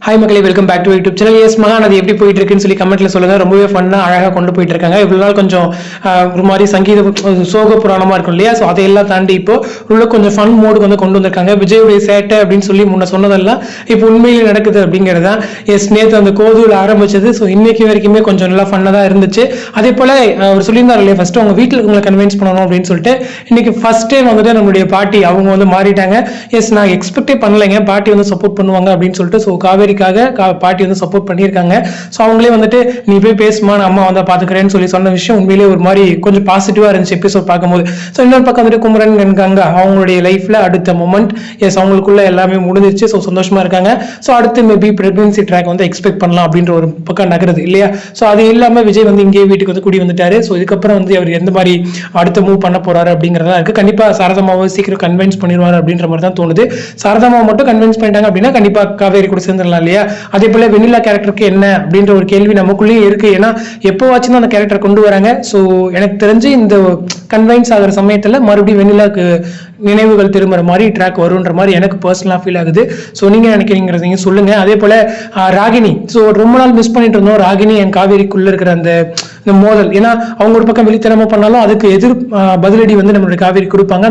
Hi மக்களே, welcome back to YouTube channel. Yes மகான், அது எப்படி போயிட்டு இருக்குன்னு சொல்லி கமெண்ட்ல சொல்லுங்க. ரொம்பவே ஃபன்னா அழகாக கொண்டு போயிட்டு இருக்காங்க. இவ்வளவு நாள் கொஞ்சம் ஒரு மாதிரி சங்கீத சோக புராணமா இருக்கும் இல்லையா? ஸோ அதையெல்லாம் தாண்டி இப்போ உள்ள கொஞ்சம் ஃபன் மோடுக்கு வந்து கொண்டு வந்திருக்காங்க. விஜயுடைய சேட்டை அப்படின்னு சொல்லி முன்ன சொன்னதெல்லாம் இப்போ உண்மையிலே நடக்குது அப்படிங்கிறதா. எஸ், நேற்று அந்த கோதூர் ஆரம்பிச்சது. ஸோ இன்னைக்கு வரைக்குமே கொஞ்சம் நல்லா ஃபன்னாக தான் இருந்துச்சு. அதே போல அவர் சொல்லியிருந்தார் இல்லையா, ஃபர்ஸ்ட் அவங்க வீட்டில் உங்களை கன்வின்ஸ் பண்ணணும் அப்படின்னு சொல்லிட்டு. இன்னைக்கு ஃபர்ஸ்ட் டைம் வந்துட்டு நம்மளுடைய பாட்டி அவங்க வந்து மாறிட்டாங்க. எஸ், நான் எக்ஸ்பெக்டே பண்ணலைங்க பாட்டி வந்து சப்போர்ட் பண்ணுவாங்க அப்படின்னு சொல்லிட்டு. ஸோ காவேரிக்காக பாட்டி வந்து சப்போர்ட் பண்ணியிருக்காங்க. ஸோ அவங்களே வந்துட்டு நீ போய் பேசுமா, நான் அம்மா வந்து பாத்துக்கிறேன்னு சொல்லி சொன்ன விஷயம் உண்மையிலேயே ஒரு மாதிரி கொஞ்சம் பாசிட்டிவா இருந்துச்சு எபிசோட் பார்க்கும்போது. ஸோ இன்னொரு பக்கம் வந்துட்டு குமரன் கங்கா அவங்களுடைய லைஃப்ல அடுத்த மொமெண்ட், எஸ் அவங்களுக்குள்ள எல்லாமே முடிஞ்சிருச்சு. ஸோ சந்தோஷமா இருக்காங்க. ஸோ அடுத்து மேபி பிரெக்னன்சி ட்ராக் வந்து எக்ஸ்பெக்ட் பண்ணலாம் அப்படின்ற ஒரு பக்கம் நகருது இல்லையா? ஸோ அது இல்லாம விஜய் வந்து இங்கே வீட்டுக்கு வந்து கூடி வந்துட்டாரு. ஸோ இதுக்கப்புறம் வந்து அவர் எந்த மாதிரி அடுத்த மூவ் பண்ண போறாரு அப்படிங்கிறதா இருக்கு. கண்டிப்பா சாரதாமாவை சீக்கிரம் கன்வின்ஸ் பண்ணிடுவாரு அப்படின்ற மாதிரி தான் தோணுது. சாரதாமாவை மட்டும் கன்வின்ஸ் பண்ணிட்டாங்க அப்படின்னா கண்டிப்பா காவேரி கூட சேர்ந்துடலாம் இல்லையா? அதே போல வெண்ணிலா கேரக்டருக்கு என்ன அப்படின்ற ஒரு கேள்வி நமக்குள்ளேயே இருக்கு. ஏன்னா எப்போவாச்சும் தான் அந்த கேரக்டர் கொண்டு வராங்க. ஸோ எனக்கு தெரிஞ்சு இந்த கன்வின்ஸ் ஆகிற சமயத்துல மறுபடியும் வெண்ணிலாக்கு நினைவுகள் திரும்புற மாதிரி ட்ராக் வரும்ன்ற மாதிரி எனக்கு பர்சனலா ஃபீல் ஆகுது. ஸோ நீங்க நினைக்கிறீங்கிறதையும் சொல்லுங்க. அதே போல ராகினி, ஸோ ரொம்ப நாள் மிஸ் பண்ணிட்டு இருந்தோம் ராகினி என் காவேரிக்குள்ள இருக்கிற அந்த மோதல். ஏன்னா அவங்க ஒரு பக்கம் வெளித்தனமா பண்ணாலும் அதுக்கு எதிர் பதிலடி வந்து நம்மளுடைய காவேரி கொடுப்பாங்க.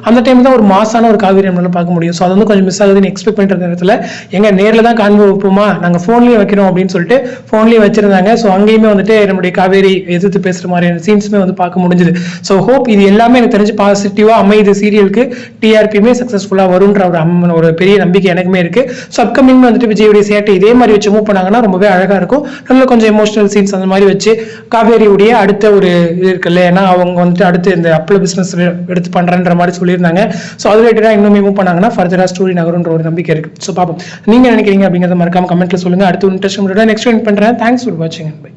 அந்த டைம் தான் ஒரு மாசான ஒரு காவேரி நம்மளால பார்க்க முடியும். ஸோ அது வந்து கொஞ்சம் மிஸ் ஆகுதுன்னு எக்ஸ்பெக்ட் பண்ணிட்டு இருந்த நேரத்தில் எங்க நேரில் தான் காண்பு வைப்போமா, நாங்க போன்லயே வைக்கிறோம் அப்படின்னு சொல்லிட்டு போன்லயே வச்சிருந்தாங்க. ஸோ அங்கேயுமே வந்துட்டு நம்மளுடைய காவேரி எதிர்த்து பேசுற மாதிரியான சீன்ஸுமே வந்து பார்க்க முடிஞ்சது. ஸோ ஹோப் இது எல்லாமே எனக்கு தெரிஞ்சு பாசிட்டிவா அமைது. சீரியலுக்கு டிஆர்பியுமே சக்சஸ்ஃபுல்லா வரும்ன்ற ஒரு பெரிய நம்பிக்கை எனக்குமே இருக்கு. ஸோ அப்கமிங் வந்துட்டு விஜயுடைய சேட்டை இதே மாதிரி வச்சு மூவ் பண்ணாங்கன்னா ரொம்பவே அழகா இருக்கும். நல்ல கொஞ்சம் எமோஷனல் சீன்ஸ் அந்த மாதிரி வச்சு காவேரியுடைய அடுத்த ஒரு இது இருக்குல்ல, ஏன்னா அவங்க வந்துட்டு அடுத்து இந்த அப்பள பிசினஸ் எடுத்து பண்றன்ற மாதிரி சொல்லியிருந்தாங்க. ஸோ அது ரிலேட்டடா இன்னும் மூவ் பண்ணாங்கன்னா ஃபர்தரா ஸ்டோரி நகருன்ற ஒரு நம்பிக்கை இருக்கு. ஸோ பாப்போம் நீங்க நினைக்கிறீங்க அப்படிங்கறத மறக்காம கமெண்ட்ல சொல்லுங்க. அடுத்து இன்ட்ரெஸ்ட் நெக்ஸ்ட் பண்றேன். தேங்க்ஸ் ஃபார் வாட்சிங். பை.